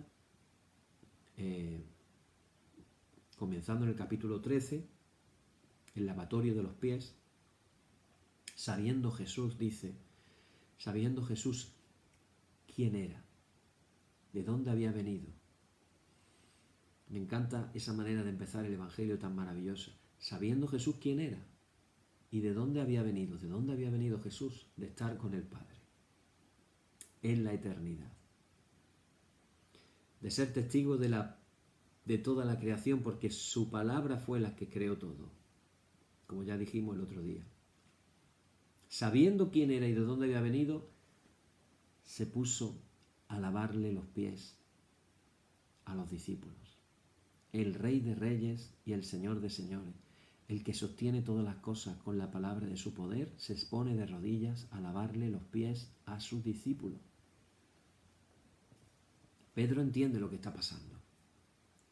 comenzando en el capítulo 13, el lavatorio de los pies, sabiendo Jesús, dice, sabiendo Jesús quién era, de dónde había venido. Me encanta esa manera de empezar el Evangelio tan maravillosa, sabiendo Jesús quién era y de dónde había venido. ¿De dónde había venido Jesús? De estar con el Padre en la eternidad, de ser testigo de toda la creación, porque su palabra fue la que creó todo, como ya dijimos el otro día. Sabiendo quién era y de dónde había venido, se puso a lavarle los pies a los discípulos. El Rey de Reyes y el Señor de Señores, el que sostiene todas las cosas con la palabra de su poder, se expone de rodillas a lavarle los pies a sus discípulos. Pedro entiende lo que está pasando.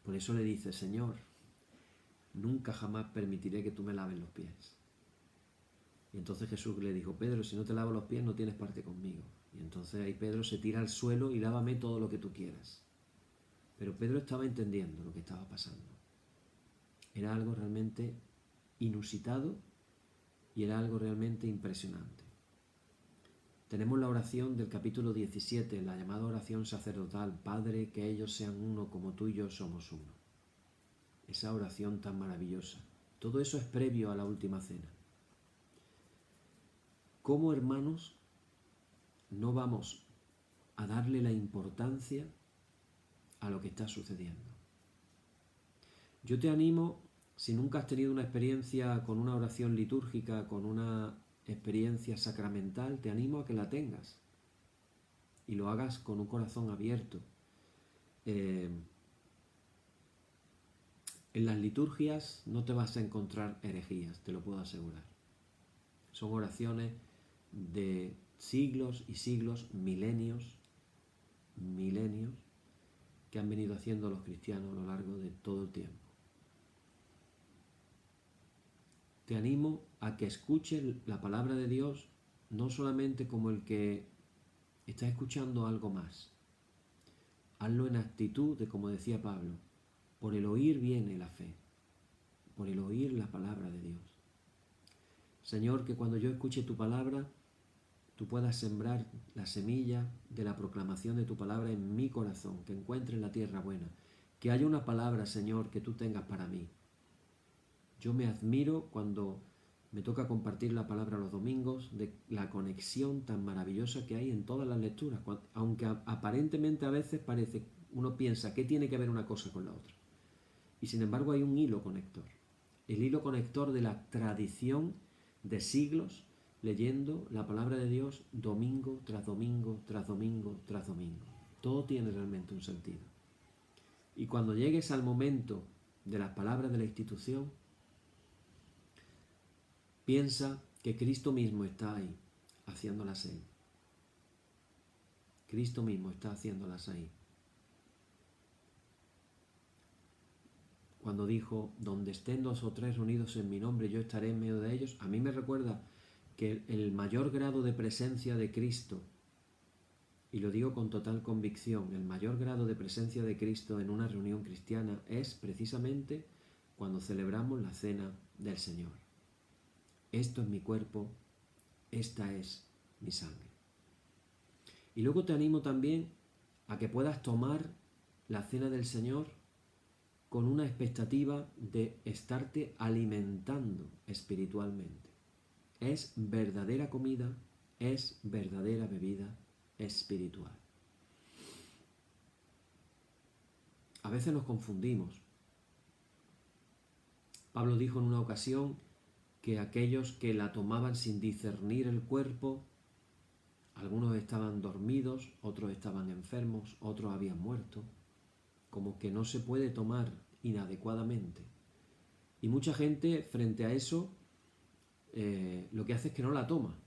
Por eso le dice, Señor, nunca jamás permitiré que tú me laves los pies. Y entonces Jesús le dijo, Pedro, si no te lavo los pies no tienes parte conmigo. Y entonces ahí Pedro se tira al suelo y lávame todo lo que tú quieras. Pero Pedro estaba entendiendo lo que estaba pasando. Era algo realmente inusitado y era algo realmente impresionante. Tenemos la oración del capítulo 17, la llamada oración sacerdotal, Padre, que ellos sean uno como tú y yo somos uno. Esa oración tan maravillosa. Todo eso es previo a la última cena. ¿Cómo, hermanos, no vamos a darle la importancia a lo que está sucediendo? Yo te animo, si nunca has tenido una experiencia con una oración litúrgica, con una experiencia sacramental, te animo a que la tengas y lo hagas con un corazón abierto. En las liturgias no te vas a encontrar herejías, te lo puedo asegurar. Son oraciones de siglos y siglos, milenios, que han venido haciendo los cristianos a lo largo de todo el tiempo. Te animo a que escuches la palabra de Dios no solamente como el que está escuchando algo más. Hazlo en actitud de, como decía Pablo, por el oír viene la fe, por el oír la palabra de Dios. Señor, que cuando yo escuche tu palabra, tú puedas sembrar la semilla de la proclamación de tu palabra en mi corazón, que encuentre en la tierra buena, que haya una palabra, Señor, que tú tengas para mí. Yo me admiro cuando me toca compartir la palabra los domingos de la conexión tan maravillosa que hay en todas las lecturas, aunque aparentemente a veces uno piensa ¿qué tiene que ver una cosa con la otra? Y sin embargo hay un hilo conector, el hilo conector de la tradición de siglos leyendo la palabra de Dios domingo tras domingo, tras domingo, tras domingo. Todo tiene realmente un sentido. Y cuando llegues al momento de las palabras de la institución, piensa que Cristo mismo está ahí, haciéndolas ahí. Cristo mismo está haciéndolas ahí. Cuando dijo, donde estén 2 o 3 reunidos en mi nombre, yo estaré en medio de ellos, a mí me recuerda que el mayor grado de presencia de Cristo, y lo digo con total convicción, el mayor grado de presencia de Cristo en una reunión cristiana es precisamente cuando celebramos la cena del Señor. Esto es mi cuerpo, esta es mi sangre. Y luego te animo también a que puedas tomar la cena del Señor con una expectativa de estarte alimentando espiritualmente. Es verdadera comida es verdadera bebida espiritual. A veces nos confundimos. Pablo dijo en una ocasión que aquellos que la tomaban sin discernir el cuerpo, algunos estaban dormidos, otros estaban enfermos, otros habían muerto, como que no se puede tomar inadecuadamente. Y mucha gente frente a eso lo que hace es que no la toma.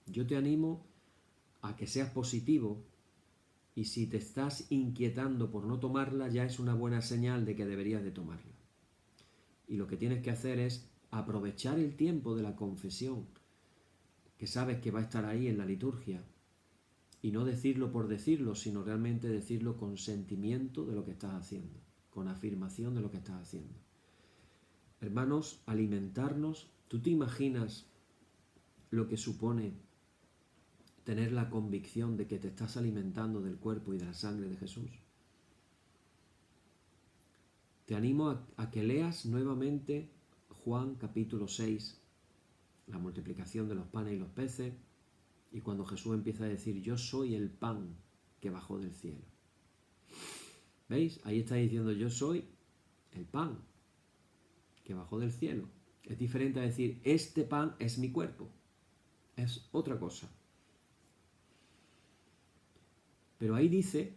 Yo te animo a que seas positivo, y si te estás inquietando por no tomarla, ya es una buena señal de que deberías de tomarla. Y lo que tienes que hacer es aprovechar el tiempo de la confesión, que sabes que va a estar ahí en la liturgia, y no decirlo por decirlo, sino realmente decirlo con sentimiento de lo que estás haciendo, con afirmación de lo que estás haciendo. Hermanos, alimentarnos, ¿tú te imaginas lo que supone tener la convicción de que te estás alimentando del cuerpo y de la sangre de Jesús? Te animo a que leas nuevamente Juan capítulo 6, la multiplicación de los panes y los peces, y cuando Jesús empieza a decir, yo soy el pan que bajó del cielo. ¿Veis? Ahí está diciendo, yo soy el pan que bajó del cielo. Es diferente a decir, este pan es mi cuerpo. Es otra cosa. Pero ahí dice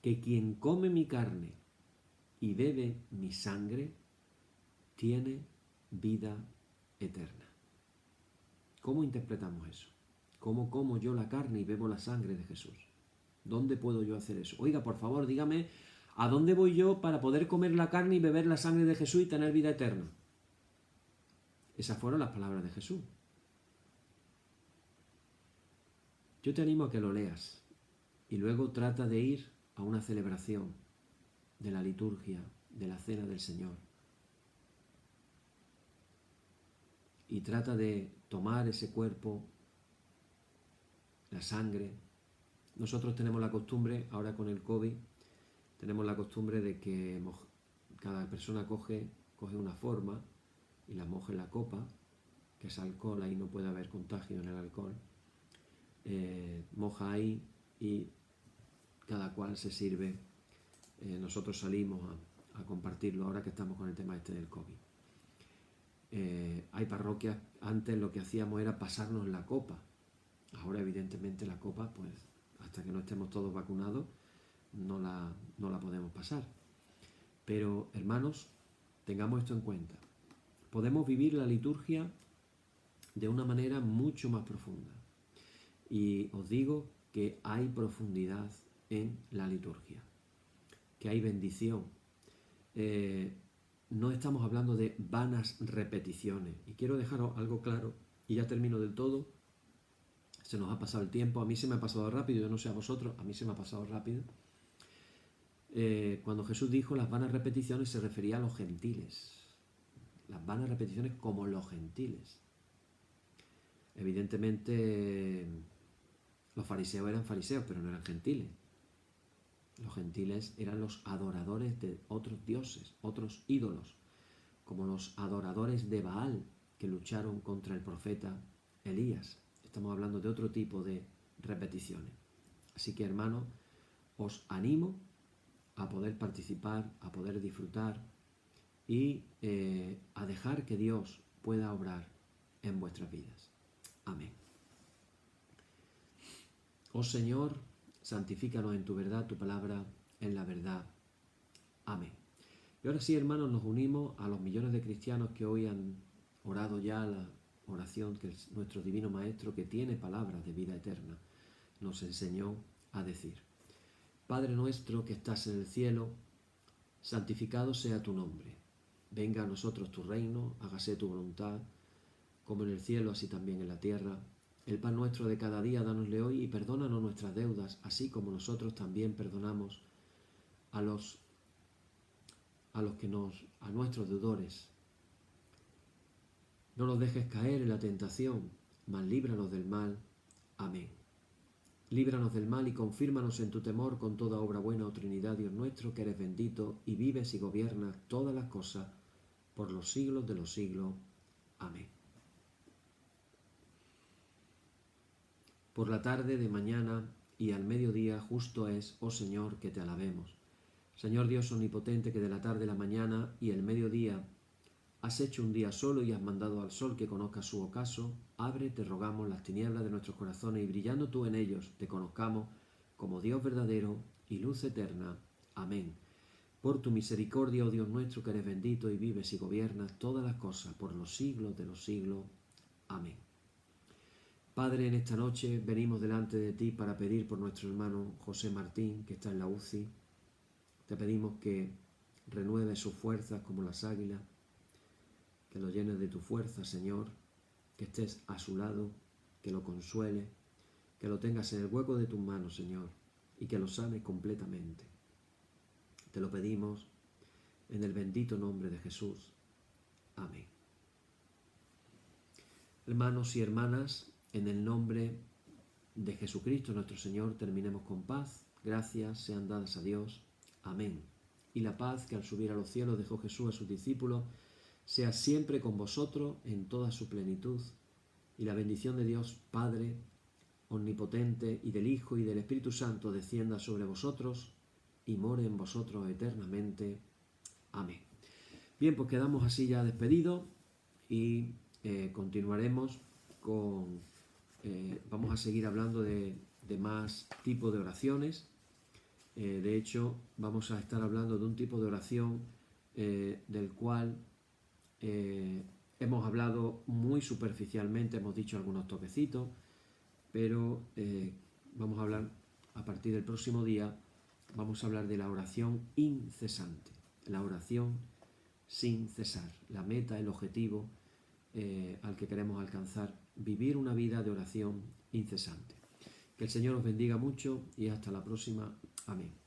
que quien come mi carne y bebe mi sangre tiene vida eterna. ¿Cómo interpretamos eso? ¿Cómo como yo la carne y bebo la sangre de Jesús? ¿Dónde puedo yo hacer eso? Oiga, por favor, dígame, ¿a dónde voy yo para poder comer la carne y beber la sangre de Jesús y tener vida eterna? Esas fueron las palabras de Jesús. Yo te animo a que lo leas y luego trata de ir a una celebración de la liturgia, de la cena del Señor. Y trata de tomar ese cuerpo, la sangre. Nosotros tenemos la costumbre, ahora con el COVID, tenemos la costumbre de que cada persona coge una forma y la moja en la copa, que es alcohol, ahí no puede haber contagio en el alcohol. Moja ahí y cada cual se sirve. Nosotros salimos a compartirlo ahora que estamos con el tema este del COVID. Hay parroquias, antes lo que hacíamos era pasarnos la copa. Ahora evidentemente la copa, pues hasta que no estemos todos vacunados, no la podemos pasar. Pero hermanos, tengamos esto en cuenta. Podemos vivir la liturgia de una manera mucho más profunda. Y os digo que hay profundidad en la liturgia, que hay bendición. No estamos hablando de vanas repeticiones. Y quiero dejaros algo claro, y ya termino del todo. Se nos ha pasado el tiempo, a mí se me ha pasado rápido, yo no sé a vosotros, a mí se me ha pasado rápido. Cuando Jesús dijo las vanas repeticiones se refería a los gentiles. Las vanas repeticiones como los gentiles. Evidentemente los fariseos eran fariseos, pero no eran gentiles. Los gentiles eran los adoradores de otros dioses, otros ídolos, como los adoradores de Baal que lucharon contra el profeta Elías. Estamos hablando de otro tipo de repeticiones. Así que, hermanos, os animo a poder participar, a poder disfrutar y a dejar que Dios pueda obrar en vuestras vidas. Amén. Oh Señor, santifícanos en tu verdad, tu palabra en la verdad. Amén. Y ahora sí, hermanos, nos unimos a los millones de cristianos que hoy han orado ya la oración que nuestro Divino Maestro, que tiene palabras de vida eterna, nos enseñó a decir. Padre nuestro que estás en el cielo, santificado sea tu nombre. Venga a nosotros tu reino, hágase tu voluntad, como en el cielo, así también en la tierra. El pan nuestro de cada día, dánosle hoy y perdónanos nuestras deudas, así como nosotros también perdonamos a nuestros deudores. No nos dejes caer en la tentación, mas líbranos del mal. Amén. Líbranos del mal y confírmanos en tu temor con toda obra buena, oh Trinidad, Dios nuestro, que eres bendito y vives y gobiernas todas las cosas por los siglos de los siglos. Amén. Por la tarde, de mañana y al mediodía justo es, oh Señor, que te alabemos. Señor Dios omnipotente, que de la tarde, la mañana y el mediodía has hecho un día solo y has mandado al sol que conozca su ocaso, abre, te rogamos, las tinieblas de nuestros corazones y brillando tú en ellos, te conozcamos como Dios verdadero y luz eterna. Amén. Por tu misericordia, oh Dios nuestro, que eres bendito y vives y gobiernas todas las cosas por los siglos de los siglos. Amén. Padre, en esta noche venimos delante de ti para pedir por nuestro hermano José Martín, que está en la UCI. Te pedimos que renueves sus fuerzas como las águilas, que lo llenes de tu fuerza, Señor, que estés a su lado, que lo consueles, que lo tengas en el hueco de tus manos, Señor, y que lo sanes completamente. Te lo pedimos en el bendito nombre de Jesús. Amén. Hermanos y hermanas, en el nombre de Jesucristo nuestro Señor, terminemos con paz. Gracias sean dadas a Dios. Amén. Y la paz que al subir a los cielos dejó Jesús a sus discípulos, sea siempre con vosotros en toda su plenitud. Y la bendición de Dios Padre omnipotente y del Hijo y del Espíritu Santo descienda sobre vosotros y more en vosotros eternamente. Amén. Bien, pues quedamos así ya despedidos y continuaremos con... vamos a seguir hablando de más tipos de oraciones. De hecho, vamos a estar hablando de un tipo de oración del cual hemos hablado muy superficialmente, hemos dicho algunos toquecitos, pero vamos a hablar a partir del próximo día, vamos a hablar de la oración incesante, la oración sin cesar, la meta, el objetivo al que queremos alcanzar, vivir una vida de oración incesante. Que el Señor os bendiga mucho y hasta la próxima. Amén.